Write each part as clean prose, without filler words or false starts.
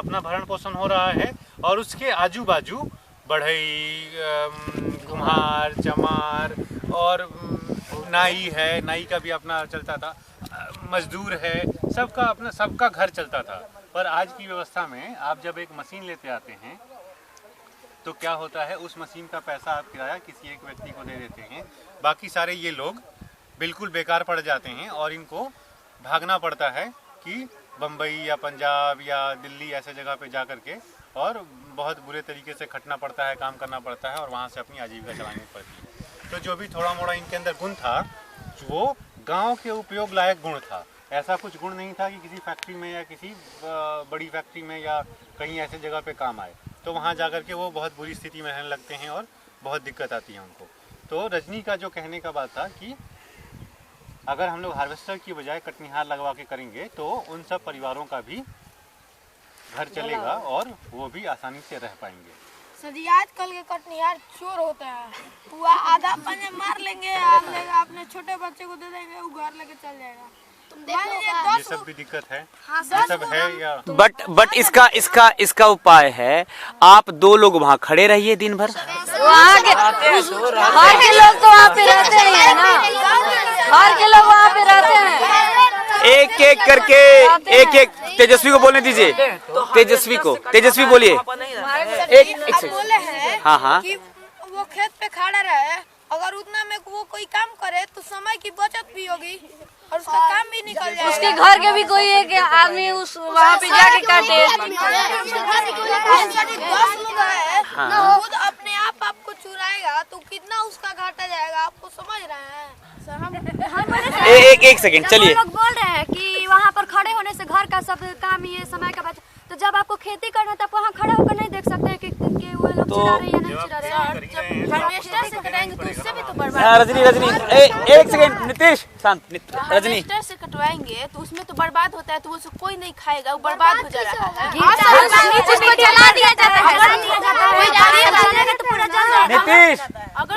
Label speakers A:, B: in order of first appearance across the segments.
A: अपना भरण पोषण हो रहा है और उसके आजू बाजू बढ़ई, कुम्हार, चमार और नाई है, नाई का भी अपना चलता था, मजदूर है, सबका घर चलता था। पर आज की व्यवस्था में आप जब एक मशीन लेते आते हैं तो क्या होता है, उस मशीन का पैसा आप किराया किसी एक व्यक्ति को दे देते हैं, बाकी सारे ये लोग बिल्कुल बेकार पड़ जाते हैं और इनको भागना पड़ता है कि बम्बई या पंजाब या दिल्ली ऐसे जगह पे जा कर के, और बहुत बुरे तरीके से खटना पड़ता है, काम करना पड़ता है और वहाँ से अपनी आजीविका चलानी पड़ती है। तो जो भी थोड़ा मोड़ा इनके अंदर गुण था वो गांव के उपयोग लायक गुण था। ऐसा कुछ गुण नहीं था कि किसी फैक्ट्री में या किसी बड़ी फैक्ट्री में या कहीं ऐसे जगह पे काम आए, तो वहाँ जा कर के वो बहुत बुरी स्थिति में रहने लगते हैं और बहुत दिक्कत आती है उनको। तो रजनी का जो कहने का बात था कि अगर हम लोग हार्वेस्टर की बजाय कटनिहार लगवा के करेंगे तो उन सब परिवारों का भी घर चलेगा और वो भी आसानी से रह पाएंगे।
B: सर जी, आजकल के कटनिहार चोर होते हैं, वो आधा पन्ने मार लेंगे, अपने छोटे बच्चे को दे देंगे, वो घर लेके चल जाएगा।
A: ये सब भी दिक्कत है, ये सब है या
C: बट इसका उपाय है, आप 2 लोग वहाँ खड़े रहिए दिन भर।
D: वहाँ के लोग तो वहाँ पे रहते हैं ना, बाहर के लोग वहाँ पे रहते हैं।
C: एक एक करके एक तेजस्वी को बोलने दीजिए, तेजस्वी बोलिए। एक
B: बोले हैं
C: हाँ
B: कि वो खेत पे खड़ा रहे, अगर उतना में वो कोई काम करे तो समय की बचत भी होगी और उसका काम भी निकल जाएगा।
D: उसके घर के भी कोई एक आदमी उस वहाँ पे जाके काटे।
B: 10 लोग है, खुद अपने आप आपको चुराएगा तो कितना उसका घाटा जाएगा, आपको समझ रहे हैं?
C: एक सेकंड चलिए।
E: लोग बोल रहे हैं कि वहाँ पर खड़े होने से घर का सब काम, ये समय का बचत, तो जब आपको खेती करना है तब वहाँ खड़े होकर नहीं देख सकते हैं कि वो लोग चुरा रहे हैं या नहीं चुरा रहे हैं।
B: हार्वेस्टर से कटाएंगे तो उससे भी तो बर्बाद।
C: रजनी एक सेकंड, नीतीश शांत। रजनी
F: हार्वेस्टर से कटवाएंगे तो उसमें तो बर्बाद होता है, तो वो कोई नहीं खाएगा, वो बर्बाद हो जा रहा है।
E: उसको जला दिया जाता है।
C: नीतीश,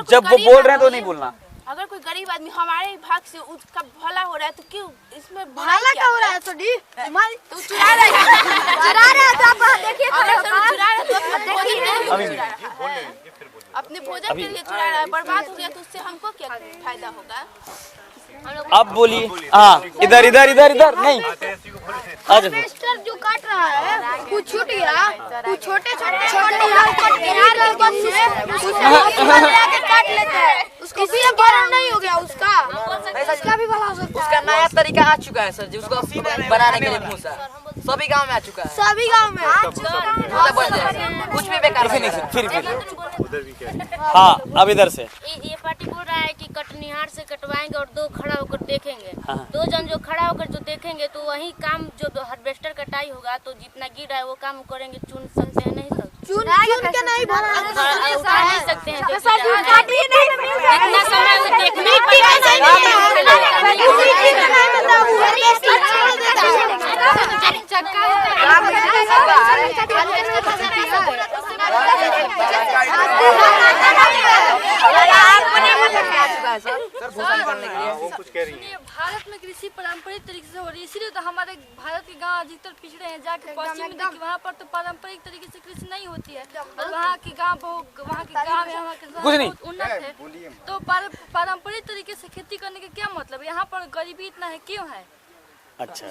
C: जब वो बोल रहे हैं तो नहीं बोलना।
F: अगर कोई गरीब आदमी हमारे भाग से उसका भला हो रहा है तो क्यों इसमें
B: भला क्या हो रहा है? तो
F: चुरा रहे हैं
E: तो आप देखिए,
F: अगर चुरा रहे तो अपने भोजन के लिए चुरा रहा है, बर्बाद हो गया तो उससे हमको क्या फायदा होगा?
C: अब बोलिए। हाँ, इधर नहीं।
B: हार्वेस्टर जो काट रहा है वो छूट गया, वो छोटे काट लेते हैं, उसको भी बड़ा नहीं हो गया, उसका भी भला हो सकता है।
G: उसका नया तरीका आ चुका है सर जी, उसको बनाने के लिए भूसा सभी गांव में आ चुका है।
B: सभी गांव में
G: कुछ भी बेकार
C: फिर हाँ, अब इधर से
H: ये पार्टी बोल रहा है कि कटनिहार से कटवाएंगे और 2 खड़ा होकर देखेंगे। 2 जन जो खड़ा होकर जो देखेंगे तो वही काम जो हार्वेस्टर कटाई होगा तो जितना गिर रहा है वो काम करेंगे। चुन सकते हैं नहीं सर?
B: चुन के नहीं
H: उठा नहीं सकते हैं, इतना समय वो देखने
D: भारत में कृषि पारंपरिक तरीके से हो रही है, इसीलिए तो हमारे भारत के गांव अधिकतर पिछड़े हैं। जाके पश्चिम में देखिए, वहाँ पर तो पारंपरिक तरीके से कृषि नहीं होती है और वहाँ के गांव बहुत उन्नत है। तो पारंपरिक तरीके से खेती करने का क्या मतलब? यहाँ पर गरीबी इतना है क्यों है?
C: अच्छा,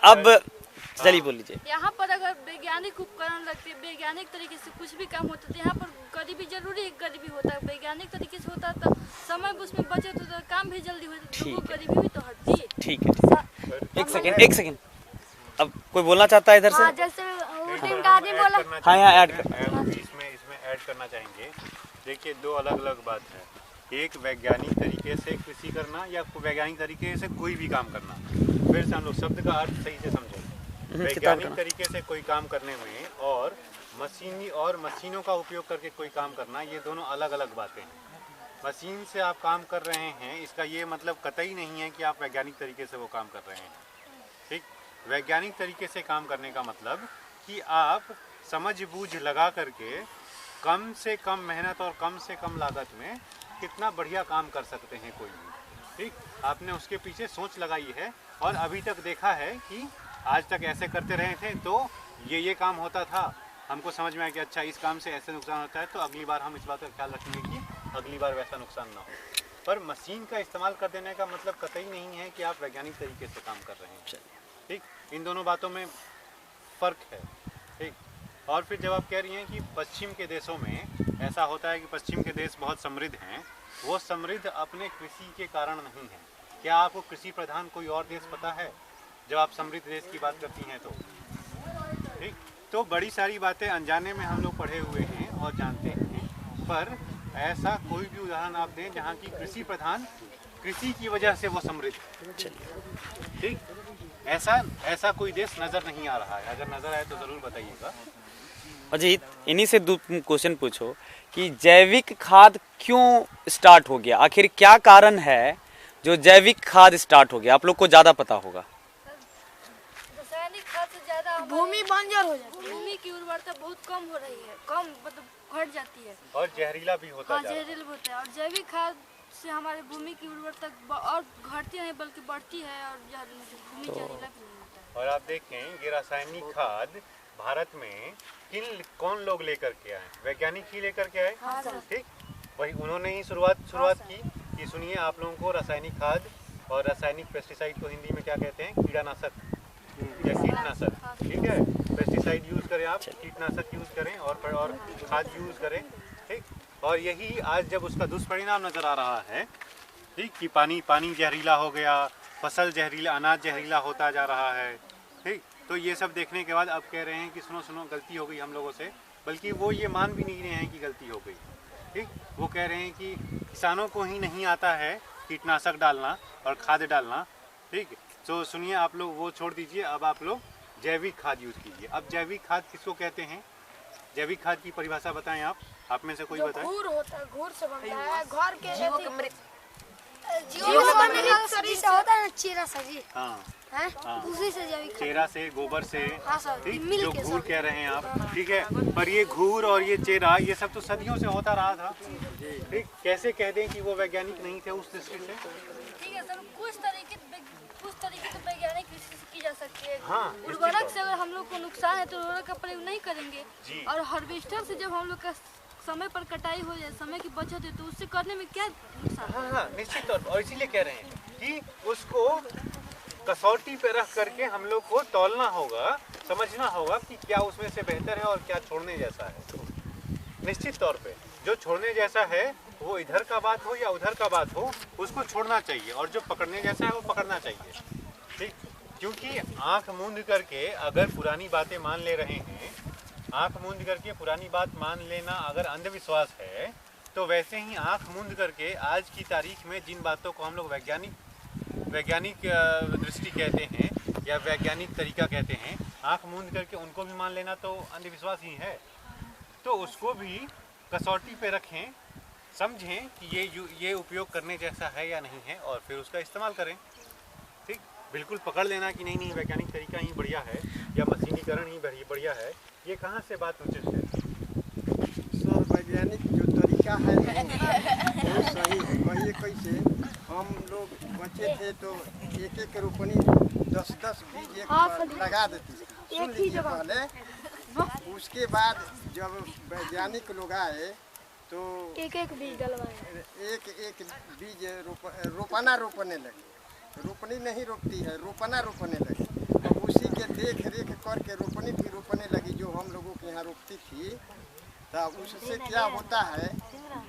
C: अब चलिए बोल लीजिए।
D: यहाँ पर अगर वैज्ञानिक उपकरण लगते, वैज्ञानिक तरीके से कुछ भी काम होता है, यहाँ पर गरीबी जरूरी है, गरीबी होता है, वैज्ञानिक तरीके से होता है तो समय उसमें बचत होता है, काम भी जल्दी होता है, तो गरीबी भी तो हटती है।
C: ठीक है, एक सेकंड। अब कोई बोलना चाहता है इधर से?
E: जैसे बोला,
C: हाँ यहाँ ऐड
A: इसमें ऐड करना चाहेंगे। देखिए, 2 अलग-अलग बात है। एक वैज्ञानिक तरीके से कृषि करना या वैज्ञानिक तरीके से कोई भी काम करना। फिर से हम लोग शब्द का अर्थ सही से समझें। वैज्ञानिक तरीके से कोई काम करने में और मशीनों का उपयोग करके कोई काम करना, ये दोनों अलग-अलग बातें हैं। मशीन से आप काम कर रहे हैं, इसका ये मतलब कतई नहीं है कि आप वैज्ञानिक तरीके से वो काम कर रहे हैं। ठीक, वैज्ञानिक तरीके से काम करने का मतलब कि आप समझ बूझ लगा करके कम से कम मेहनत और कम से कम लागत में कितना बढ़िया काम कर सकते हैं कोई भी। ठीक, आपने उसके पीछे सोच लगाई है और अभी तक देखा है कि आज तक ऐसे करते रहे थे तो ये काम होता था, हमको समझ में आया कि अच्छा इस काम से ऐसे नुकसान होता है, तो अगली बार हम इस बात का ख्याल रखेंगे कि अगली बार वैसा नुकसान ना हो। पर मशीन का इस्तेमाल कर देने का मतलब कतई नहीं है कि आप वैज्ञानिक तरीके से काम कर रहे हैं। ठीक, इन दोनों बातों में फ़र्क है। ठीक, और फिर जब आप कह रही हैं कि पश्चिम के देशों में ऐसा होता है कि पश्चिम के देश बहुत समृद्ध हैं, वो समृद्ध अपने कृषि के कारण नहीं है। क्या आपको कृषि प्रधान कोई और देश पता है जब आप समृद्ध देश की बात करती हैं? तो ठीक, तो बड़ी सारी बातें अनजाने में हम लोग पढ़े हुए हैं और जानते हैं, पर ऐसा कोई भी उदाहरण आप दें जहाँ की कृषि प्रधान कृषि की वजह से वो समृद्ध है। ठीक, ऐसा कोई देश नज़र नहीं आ रहा है। अगर नज़र आए तो ज़रूर बताइएगा।
C: अजीत, इन्हीं से दो क्वेश्चन पूछो कि जैविक खाद क्यों स्टार्ट हो गया, आखिर क्या कारण है जो जैविक खाद स्टार्ट हो गया? आप लोग को ज़्यादा पता होगा।
D: रासायनिक खाद से ज़्यादा
B: भूमि बंजर हो जाती है,
D: भूमि की उर्वरता बहुत कम हो रही है, कम मतलब घट जाती है
A: और जहरीला भी होता
D: हाँ
A: जा रहा है।
D: जहरीला होता है। और जैविक खाद से हमारे भूमि की उर्वरता और घटती नहीं बल्कि बढ़ती है और भूमि जहरीला भी नहीं होता है।
A: और आप देखें ये रासायनिक खाद भारत में कौन लोग लेकर के आए? वैज्ञानिक ही लेकर के आए। ठीक, वही उन्होंने ही शुरुआत की कि सुनिए आप लोगों को रासायनिक खाद और रासायनिक पेस्टिसाइड को हिंदी में क्या कहते हैं? कीड़ानाशक या कीटनाशक। ठीक है, पेस्टिसाइड यूज़ करें, आप कीटनाशक यूज़ करें और खाद यूज़ करें। ठीक, और यही आज जब उसका दुष्परिणाम नज़र आ रहा है, ठीक, कि पानी जहरीला हो गया, फसल जहरीला, अनाज जहरीला होता जा रहा है। ठीक, तो ये सब देखने के बाद अब कह रहे हैं कि सुनो गलती हो गई हम लोगों से, बल्कि वो ये मान भी नहीं रहे हैं कि गलती हो गई। ठीक, वो कह रहे हैं कि किसानों को ही नहीं आता है कीटनाशक डालना और खाद डालना। ठीक, तो सुनिए आप लोग वो छोड़ दीजिए, अब आप लोग जैविक खाद यूज़ कीजिए। अब जैविक खाद किसको कहते हैं? जैविक खाद की परिभाषा बताएं आप में से कोई बताएं।
B: घूर होता है, घूर से बनता है, घर के
E: जीवों से बनने का शरीर से होता है ना, चेरा सा जी।
A: हाँ,
E: हैं? उसी से जैविक खाद।
A: चेरा से, गोबर से।
E: हाँ सर,
A: ठीक,
E: मिल
A: जो
E: के
A: घूर
E: सब।
A: कह रहे हैं आप। ठीक है, पर ये घूर और ये चेरा ये सब तो सदियों से होता रहा था। ठीक, कैसे कह दें कि वो वैज्ञानिक नहीं थे उस दृष्टि से?
D: ठीक है सर, कुछ तरीके तो वैज्ञानिक कृषि से की जा सकती है।
A: हाँ,
D: उर्वरक से अगर हम लोग को नुकसान है तो उर्वरक का प्रयोग नहीं करेंगे।
A: जी।
D: और हार्वेस्टर से जब हम लोग का समय पर कटाई हो जाए, समय की बचत है, तो उससे करने में क्या नुकसान?
A: हाँ, निश्चित तौर पर। और इसीलिए कह रहे हैं कि उसको कसौटी पे रख करके हम लोग को तौलना होगा, समझना होगा कि क्या उसमें से बेहतर है और क्या छोड़ने जैसा है। निश्चित तौर पे जो छोड़ने जैसा है वो इधर का बात हो या उधर का बात हो, उसको छोड़ना चाहिए, और जो पकड़ने जैसा है वो पकड़ना चाहिए। ठीक, क्योंकि आंख मूंद करके अगर पुरानी बातें मान ले रहे हैं, आंख मूंद करके पुरानी बात मान लेना अगर अंधविश्वास है, तो वैसे ही आंख मूंद करके आज की तारीख में जिन बातों को हम लोग वैज्ञानिक दृष्टि कहते हैं या वैज्ञानिक तरीका कहते हैं, आंख मूंद करके उनको भी मान लेना तो अंधविश्वास ही है। तो उसको भी कसौटी पे रखें, समझें कि ये उपयोग करने जैसा है या नहीं है, और फिर उसका इस्तेमाल करें। ठीक, बिल्कुल पकड़ लेना कि नहीं वैज्ञानिक तरीका ही बढ़िया है या मशीनीकरण ही बढ़िया है, ये कहाँ से बात उचित है?
I: सर, वैज्ञानिक जो तरीका है वो सही है। वही कैसे हम लोग बच्चे थे तो एक रोपनी 10-10 बीज एक पर लगा देते। सुन लीजिए पहले, उसके बाद जब वैज्ञानिक लोग आए तो
B: एक बीज डलवाए,
I: एक बीज रोपने लगे। रोपनी नहीं रोपती है, रोपने लगी। तो उसी के देख रेख करके रोपनी भी रोपने लगी जो हम लोगों के यहाँ रोपती थी। तो उससे क्या होता है,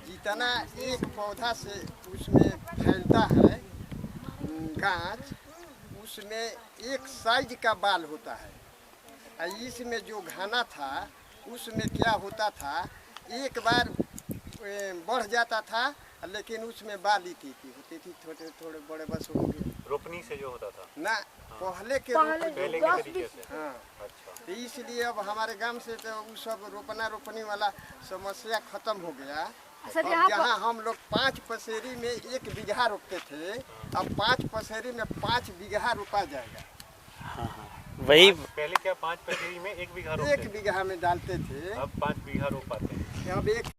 I: जितना एक पौधा से उसमें फैलता है गाछ, उसमें एक साइज का बाल होता है। इसमें जो घाना था उसमें क्या होता था, एक बार बढ़ जाता था, लेकिन उसमें बाल ही होती थी, थोड़े बड़े बस होंगे।
A: रोपनी से जो होता था
I: ना, पहले के
A: तरीके से।
I: हाँ,
A: अच्छा,
I: तो इसलिए अब हमारे गांव से तो वो सब रोपनी वाला समस्या खत्म हो गया। अब जहाँ हम लोग 5 पसेरी में 1 बीघा रोपते थे, अब 5 पसेरी में 5 बीघा रोपा जाएगा।
C: वही
A: पहले क्या 5 पसेरी में 1 बीघा
I: 1 बीघा में डालते थे,
A: अब 5 बीघा रोप पाते हैं।
I: अब 1